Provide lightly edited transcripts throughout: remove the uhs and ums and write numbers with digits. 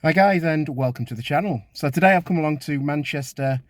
Hi guys, and welcome to the channel. So today I've come along to Manchester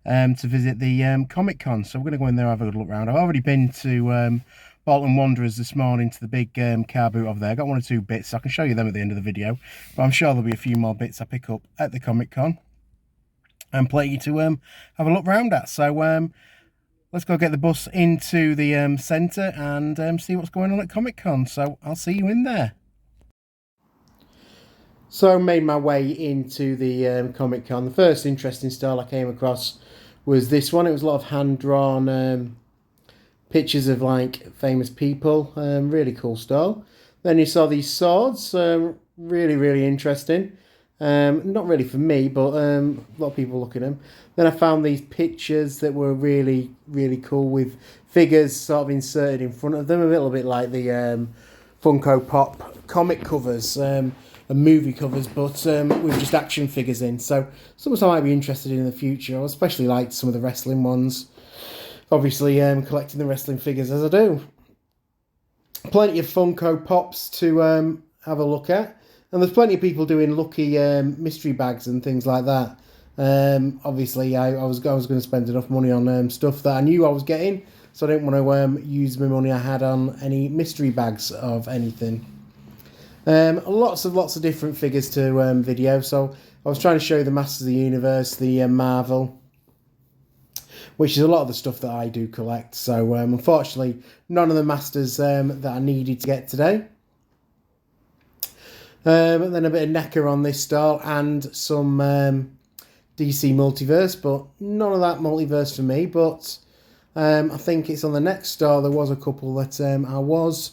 to visit the Comic Con. So we're going to go in there and have a good look around. I've already been to Bolton Wanderers this morning to the big car boot over there. I got one or two bits, so I can show you them at the end of the video. But I'm sure there'll be a few more bits I pick up at the Comic Con and plenty to have a look round at. So let's go get the bus into the centre and see what's going on at Comic Con. So I'll see you in there. So I made my way into the Comic Con. The first interesting stall I came across was this one. It was a lot of hand-drawn pictures of like famous people. Really cool stall. Then you saw these swords. Really interesting. Not really for me, but a lot of people look at them. Then I found these pictures that were really cool with figures sort of inserted in front of them. A little bit like the Funko Pop comic covers. And movie covers, but with just action figures in. So something I might be interested in the future. I especially like some of the wrestling ones. Obviously, collecting the wrestling figures as I do. Plenty of Funko Pops to have a look at. And there's plenty of people doing lucky mystery bags and things like that. Obviously, I was going to spend enough money on stuff that I knew I was getting. So I didn't want to use the money I had on any mystery bags of anything. Lots of different figures to video. So I was trying to show you the Masters of the Universe, the Marvel, which is a lot of the stuff that I do collect. So unfortunately, none of the Masters that I needed to get today. And then a bit of NECA on this stall and some DC Multiverse, but none of that Multiverse for me. But I think it's on the next stall. There was a couple that I was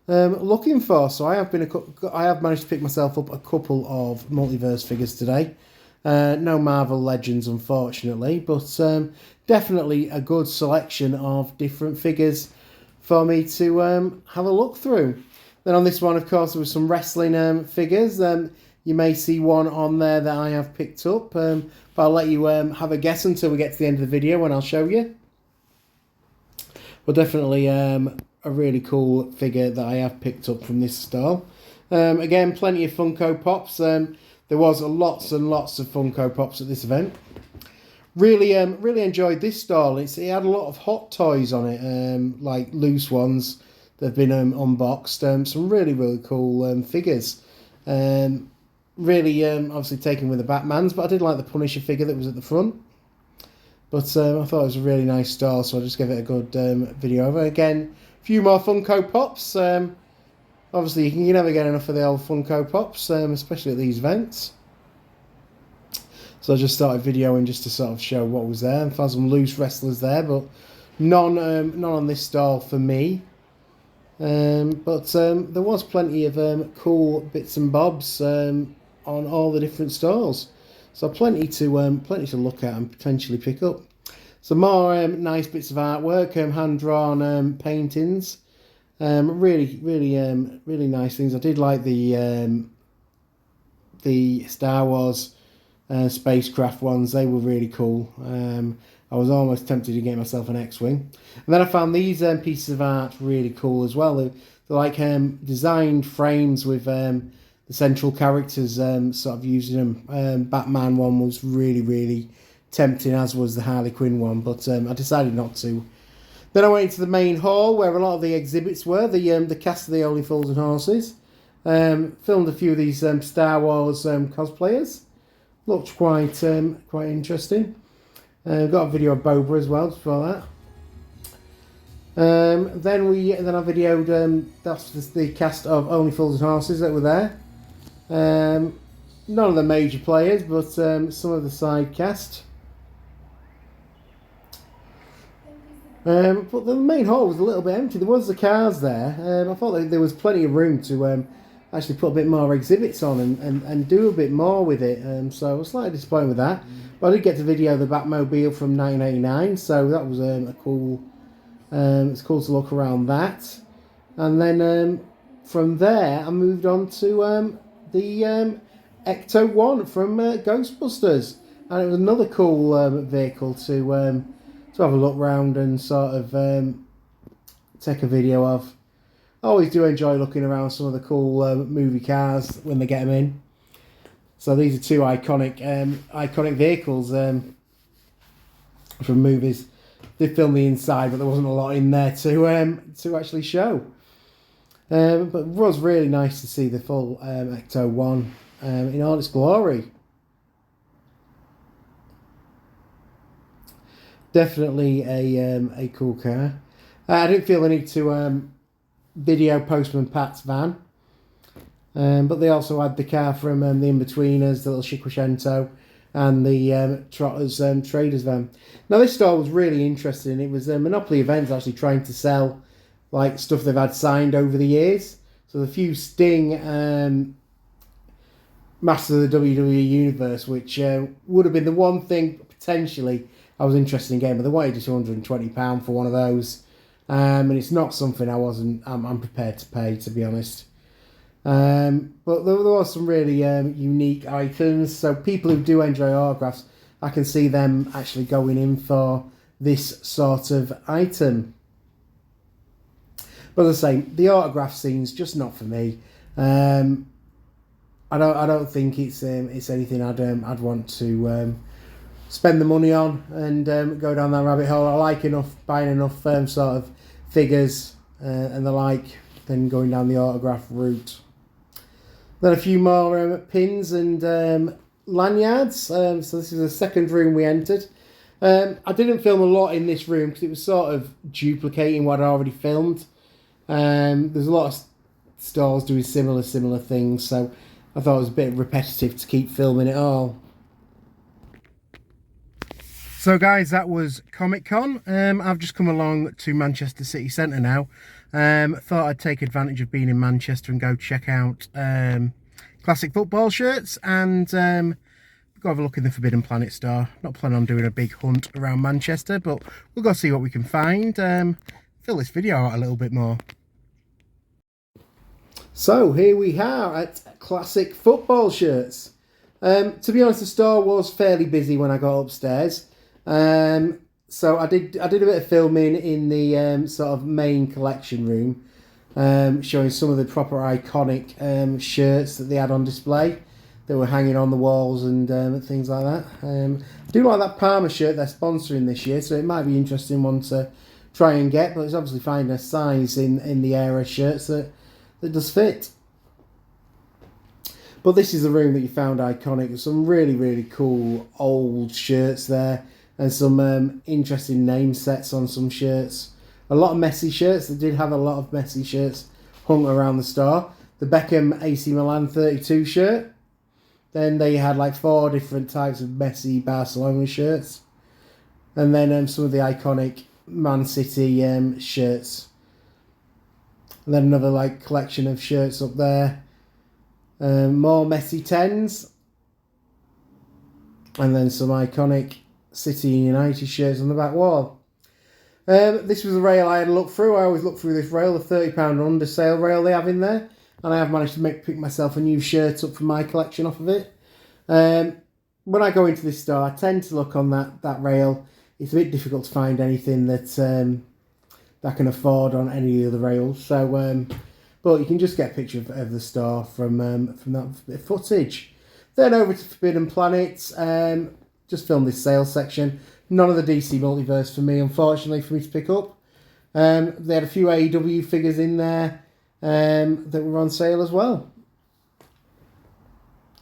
looking for, so I have managed to pick myself up a couple of multiverse figures today. No Marvel Legends, unfortunately, but definitely a good selection of different figures for me to have a look through. Then on this one, of course, there was some wrestling figures. You may see one on there that I have picked up, but I'll let you have a guess until we get to the end of the video when I'll show you. But definitely a really cool figure that I have picked up from this stall. Again, plenty of Funko Pops. There was lots and lots of Funko Pops at this event. Really enjoyed this stall. It had a lot of hot toys on it, like loose ones that have been unboxed. Some really cool figures. Really, obviously taken with the Batmans, but I did like the Punisher figure that was at the front. But I thought it was a really nice stall, so I'll just give it a good video over. Again, a few more Funko Pops. Obviously, you can never get enough of the old Funko Pops, especially at these events. So I just started videoing just to sort of show what was there. I found some loose wrestlers there, but none on this stall for me. But there was plenty of cool bits and bobs on all the different stalls. So plenty to look at and potentially pick up. Some more nice bits of artwork, hand-drawn paintings. Really nice things. I did like the Star Wars spacecraft ones. They were really cool. I was almost tempted to get myself an X-Wing. And then I found these pieces of art really cool as well. They're like designed frames with the central characters sort of using them. Batman one was really tempting, as was the Harley Quinn one, but I decided not to. Then I went into the main hall where a lot of the exhibits were, the cast of the Only Fools and Horses. Filmed a few of these Star Wars cosplayers. Looked quite interesting. Got a video of Boba as well for that. Then I videoed that's the cast of Only Fools and Horses that were there. None of the major players, but some of the side cast. But the main hall was a little bit empty. There was the cars there. I thought there was plenty of room to actually put a bit more exhibits on and do a bit more with it. So I was slightly disappointed with that. But I did get to video the Batmobile from 1989, so that was a cool. It's cool to look around that. And then from there, I moved on to the Ecto 1 from Ghostbusters, and it was another cool vehicle to have a look round and sort of take a video of. I always do enjoy looking around some of the cool movie cars when they get them in. So these are two iconic vehicles from movies. They filmed the inside, but there wasn't a lot in there to actually show. But it was really nice to see the full Ecto 1 in all its glory. Definitely a cool car. I didn't feel the need to video Postman Pat's van. But they also had the car from the In-Betweeners, the little Cinquecento, and the Trotters Traders van. Now this store was really interesting. It was Monopoly Events actually trying to sell like stuff they've had signed over the years. So the few Sting Masters of the WWE Universe, which would have been the one thing potentially I was interested in getting, but they wanted £220 for one of those, and it's not something I'm prepared to pay, to be honest. But there was some really unique items, so people who do enjoy autographs, I can see them actually going in for this sort of item. But as I say, the autograph scene's just not for me. I don't think it's anything I'd want to spend the money on and go down that rabbit hole. I like buying enough sort of figures and the like than going down the autograph route. Then a few more pins and lanyards. So this is the second room we entered. I didn't film a lot in this room because it was sort of duplicating what I'd already filmed. There's a lot of stores doing similar things, so I thought it was a bit repetitive to keep filming it all. So guys, that was Comic Con. I've just come along to Manchester City Centre now. Thought I'd take advantage of being in Manchester and go check out classic football shirts and go have a look in the Forbidden Planet store. Not planning on doing a big hunt around Manchester, but we'll go see what we can find. Fill this video out a little bit more. So here we are at classic football shirts. To be honest, the store was fairly busy when I got upstairs. So I did a bit of filming in the sort of main collection room, showing some of the proper iconic shirts that they had on display that were hanging on the walls and things like that. I do like that Parma shirt they're sponsoring this year, so it might be an interesting one to try and get, but it's obviously finding a size in the era shirts that does fit. But this is the room that you found iconic. Some really cool old shirts there, and some interesting name sets on some shirts. A lot of Messi shirts. They did have a lot of Messi shirts hung around the store. The Beckham AC Milan 32 shirt. Then they had like 4 different types of Messi Barcelona shirts. And then some of the iconic Man City shirts. And then another like collection of shirts up there. More Messi 10s. And then some iconic City and United shirts on the back wall. This was a rail I had to look through. I always look through this rail, the £30 under sale rail they have in there. And I have managed to pick myself a new shirt up for my collection off of it. When I go into this store, I tend to look on that rail. It's a bit difficult to find anything that I can afford on any of the rails. So, but you can just get a picture of the store from that bit of footage. Then over to Forbidden Planet. Just filmed this sales section. None of the DC Multiverse for me, unfortunately, for me to pick up. They had a few AEW figures in there that were on sale as well.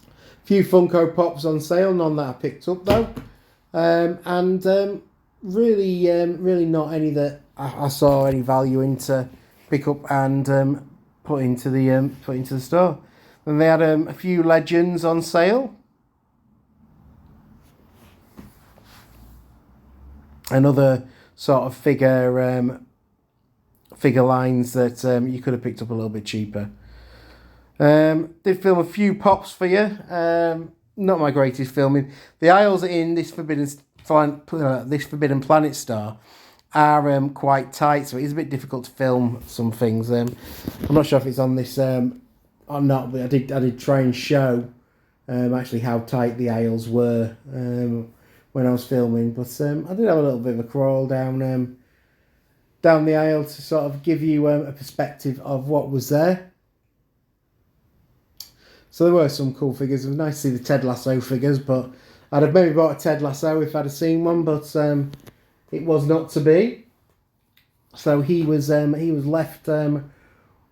A few Funko Pops on sale, none that I picked up though. Really not any that I saw any value in to pick up and put into the store. And they had a few Legends on sale. Another sort of figure lines that you could have picked up a little bit cheaper. Did film a few pops for you. Not my greatest filming. The aisles in this Forbidden Planet store are quite tight, so it is a bit difficult to film some things. I'm not sure if it's on this or not, but I did try and show actually how tight the aisles were when I was filming. But I did have a little bit of a crawl down the aisle to sort of give you a perspective of what was there. So there were some cool figures. It was nice to see the Ted Lasso figures, but I'd have maybe bought a Ted Lasso if I'd have seen one, but it was not to be. So he was left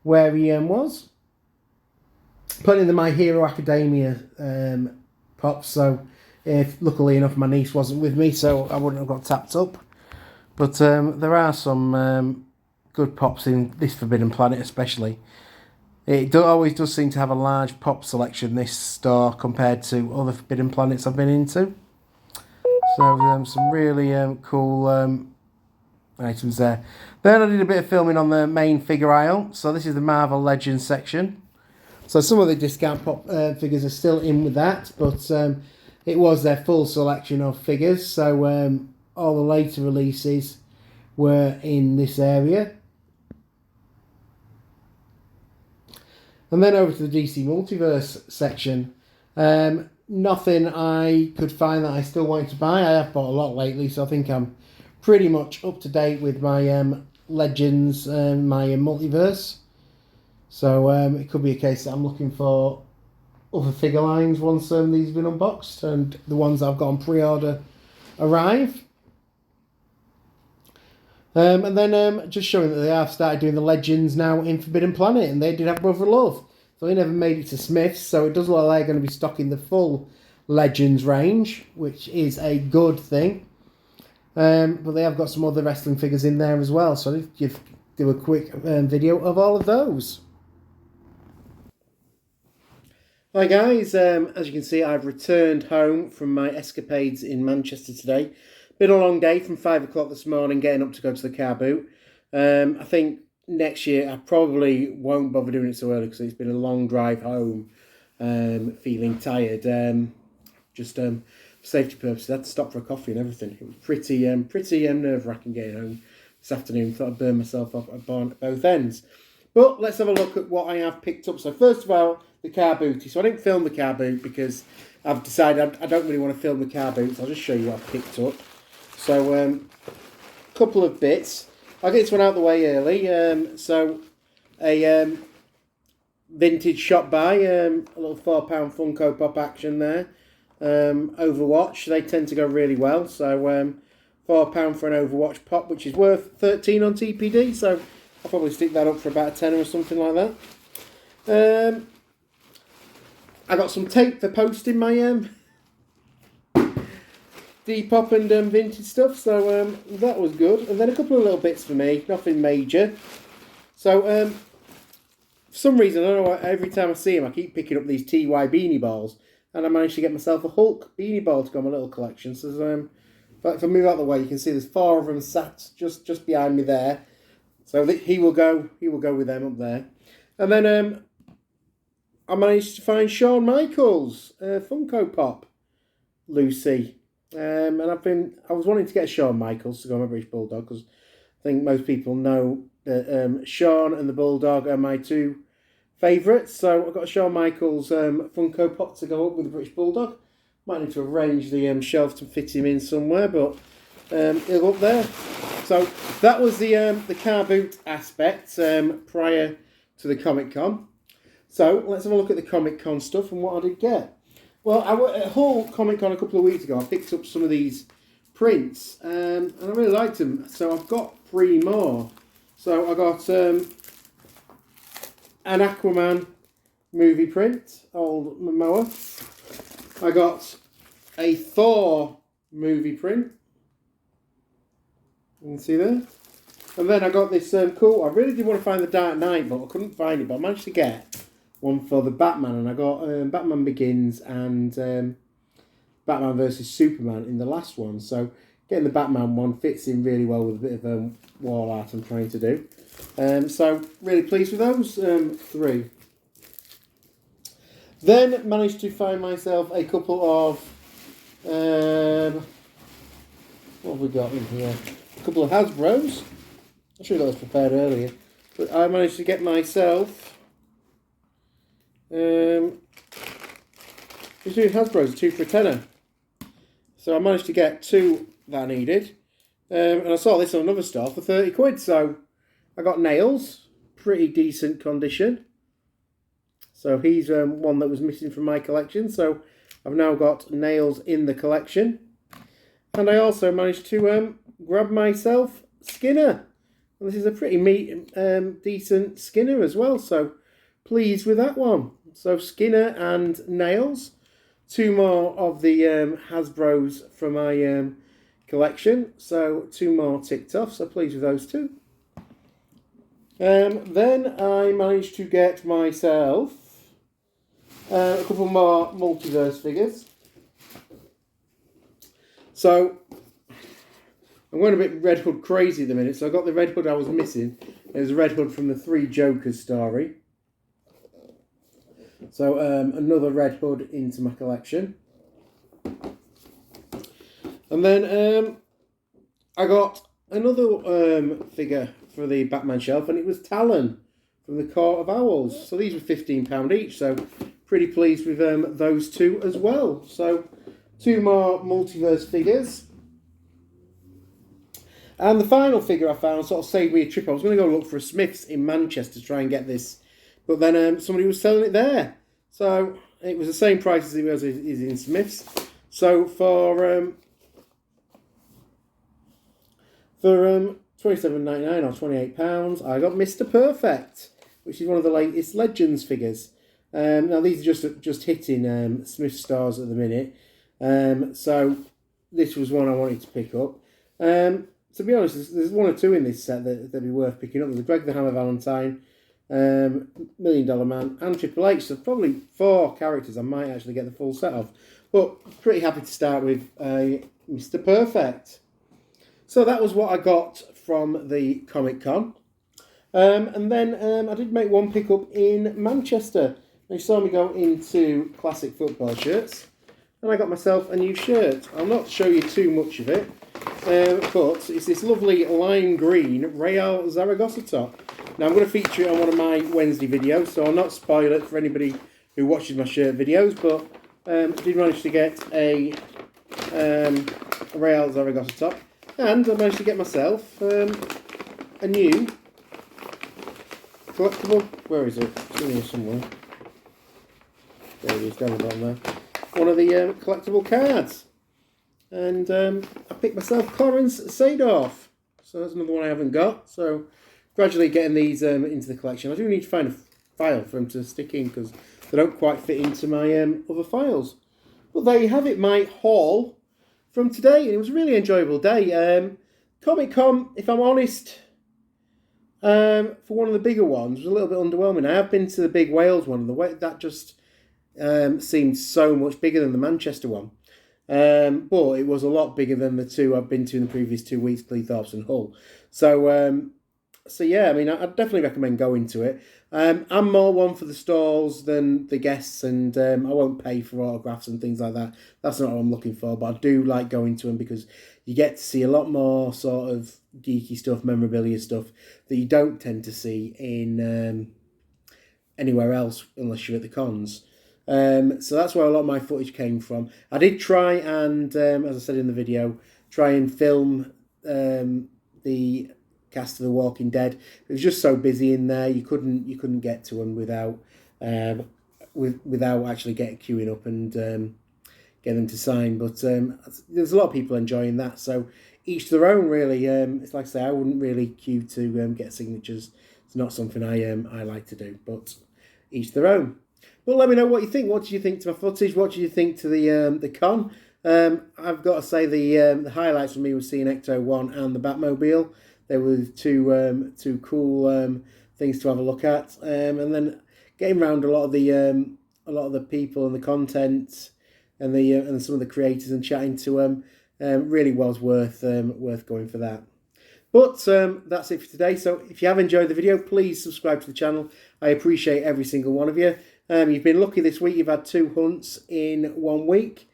where he was. Putting in the My Hero Academia pops, so luckily enough my niece wasn't with me, so I wouldn't have got tapped up. But there are some good pops in this Forbidden Planet especially. It always does seem to have a large pop selection, this store, compared to other Forbidden Planets I've been into. So some really cool items there. Then I did a bit of filming on the main figure aisle. So this is the Marvel Legends section. So some of the discount pop figures are still in with that, but it was their full selection of figures. So all the later releases were in this area. And then over to the DC Multiverse section. Nothing I could find that I still wanted to buy. I have bought a lot lately, so I think I'm pretty much up to date with my Legends and my Multiverse. So it could be a case that I'm looking for other figure lines once these have been unboxed and the ones I've got on pre-order arrive. And then just showing that they have started doing the Legends now in Forbidden Planet, and they did have Brother Love. So they never made it to Smith's, so it does look like they're going to be stocking the full Legends range, which is a good thing. But they have got some other wrestling figures in there as well, so I'll just do a quick video of all of those. Hi guys, as you can see I've returned home from my escapades in Manchester today. Been a long day from 5 o'clock this morning getting up to go to the car boot. I think next year I probably won't bother doing it so early because it's been a long drive home, feeling tired. Just for safety purposes, I had to stop for a coffee and everything. It was pretty nerve-wracking getting home this afternoon. Thought I'd burn myself up at both ends. But let's have a look at what I have picked up. So first of all, the car booty. So I didn't film the car boot because I've decided I don't really want to film the car boots. I'll just show you what I've picked up. So a couple of bits. I'll get this one out of the way early. So a vintage shop buy, a little £4 Funko Pop action there. Overwatch, they tend to go really well. So £4 for an Overwatch pop, which is worth 13 on TPD. So I'll probably stick that up for about a tenner or something like that. I got some tape for posting my Depop and vintage stuff, so that was good. And then a couple of little bits for me, nothing major. So for some reason, I don't know, every time I see them, I keep picking up these TY beanie balls, and I managed to get myself a Hulk beanie ball to go on my little collection. So if I move out of the way, you can see there's 4 of them sat just behind me there. So he will go with them up there. And then I managed to find Shawn Michaels Funko Pop Lucy. And I was wanting to get Shawn Michaels to go on my British Bulldog because I think most people know that Shawn and the Bulldog are my 2 favourites. So I've got a Shawn Michaels Funko Pop to go up with the British Bulldog. Might need to arrange the shelf to fit him in somewhere, but he'll go up there. So that was the car boot aspect prior to the Comic Con. So let's have a look at the Comic Con stuff and what I did get. Well, I went at Hull Comic Con a couple of weeks ago. I picked up some of these prints and I really liked them. So I've got 3 more. So I got an Aquaman movie print, old Momoa. I got a Thor movie print. You can see there. And then I got this cool, I really did want to find the Dark Knight, but I couldn't find it. But I managed to get one for the Batman, and I got Batman Begins and Batman vs Superman in the last one. So getting the Batman one fits in really well with a bit of wall art I'm trying to do. So really pleased with those 3. Then managed to find myself a couple of what have we got in here? A couple of Hasbros. I should have got this prepared earlier, but I managed to get myself. These 2 Hasbros, 2 for a tenner. So I managed to get 2 that I needed. And I saw this on another store for 30 quid. So I got nails, pretty decent condition. So he's one that was missing from my collection. So I've now got nails in the collection. And I also managed to grab myself Skinner. And this is a pretty decent Skinner as well. So pleased with that one. So Skinner and nails. 2 more of the Hasbros from my collection. So 2 more ticked off. So pleased with those 2. Then I managed to get myself a couple more multiverse figures. So I'm going a bit Red Hood crazy at the minute. So I got the Red Hood I was missing. It was Red Hood from the 3 Jokers story. So another Red Hood into my collection. And then I got another figure for the Batman shelf, and it was Talon from the Court of Owls. So these were £15 each, so pretty pleased with those 2 as well. So 2 more multiverse figures. And the final figure I found sort of saved me a trip. I was going to go look for a Smith's in Manchester to try and get this, but then somebody was selling it there. So it was the same price as it was is in Smith's. So for £27.99 or £28, I got Mr. Perfect, which is one of the latest Legends figures. Now these are just hitting Smith stores at the minute. So this was one I wanted to pick up. To be honest, there's 1 or 2 in this set that'd be worth picking up. There's Greg the Hammer Valentine, $1 Million Man, and Triple H. So probably 4 characters I might actually get the full set of. But pretty happy to start with Mr. Perfect. So that was what I got from the Comic Con. And then I did make one pickup in Manchester. You saw me go into classic football shirts. And I got myself a new shirt. I'll not show you too much of it. But it's this lovely lime green Real Zaragoza top. Now I'm going to feature it on one of my Wednesday videos, so I'll not spoil it for anybody who watches my shirt videos, but I did manage to get a Real Zaragoza top, and I managed to get myself a new collectible. Where is it? It's in here somewhere. There it is, down the bottom there. One of the collectible cards. And I picked myself Clarence Seedorf. So that's another one I haven't got. So gradually getting these into the collection. I do need to find a file for them to stick in because they don't quite fit into my other files. But there you have it, my haul from today. And it was a really enjoyable day. Comic Con, if I'm honest, for one of the bigger ones, was a little bit underwhelming. I have been to the big Wales one, and the way that just seemed so much bigger than the Manchester one. But it was a lot bigger than the 2 I've been to in the previous 2 weeks, Cleethorpes and Hull. So yeah, I mean, I'd definitely recommend going to it. I'm more one for the stalls than the guests, and I won't pay for autographs and things like that. That's not what I'm looking for, but I do like going to them because you get to see a lot more sort of geeky stuff, memorabilia stuff that you don't tend to see in anywhere else unless you're at the cons. So that's where a lot of my footage came from. I did try and, as I said in the video, try and film the cast of The Walking Dead. It was just so busy in there, you couldn't get to them without actually queuing up and get them to sign. But there's a lot of people enjoying that. So each their own, really. It's like I say, I wouldn't really queue to get signatures. It's not something I like to do. But each their own. Well, let me know what you think. What did you think to my footage? What did you think to the con? I've got to say the highlights for me was seeing Ecto-1 and the Batmobile. They were two cool things to have a look at, and then getting around a lot of the people and the content and some of the creators and chatting to them really was worth going for that. But that's it for today. So if you have enjoyed the video, please subscribe to the channel. I appreciate every single one of you. You've been lucky this week. You've had 2 hunts in 1 week.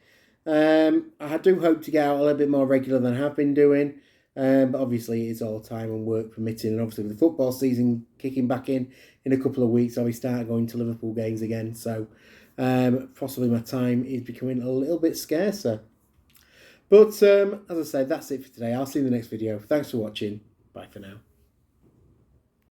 I do hope to get out a little bit more regular than I have been doing. But obviously it's all time and work permitting. And obviously with the football season kicking back in a couple of weeks, I'll be starting going to Liverpool games again. So possibly my time is becoming a little bit scarcer. But as I said, that's it for today. I'll see you in the next video. Thanks for watching. Bye for now.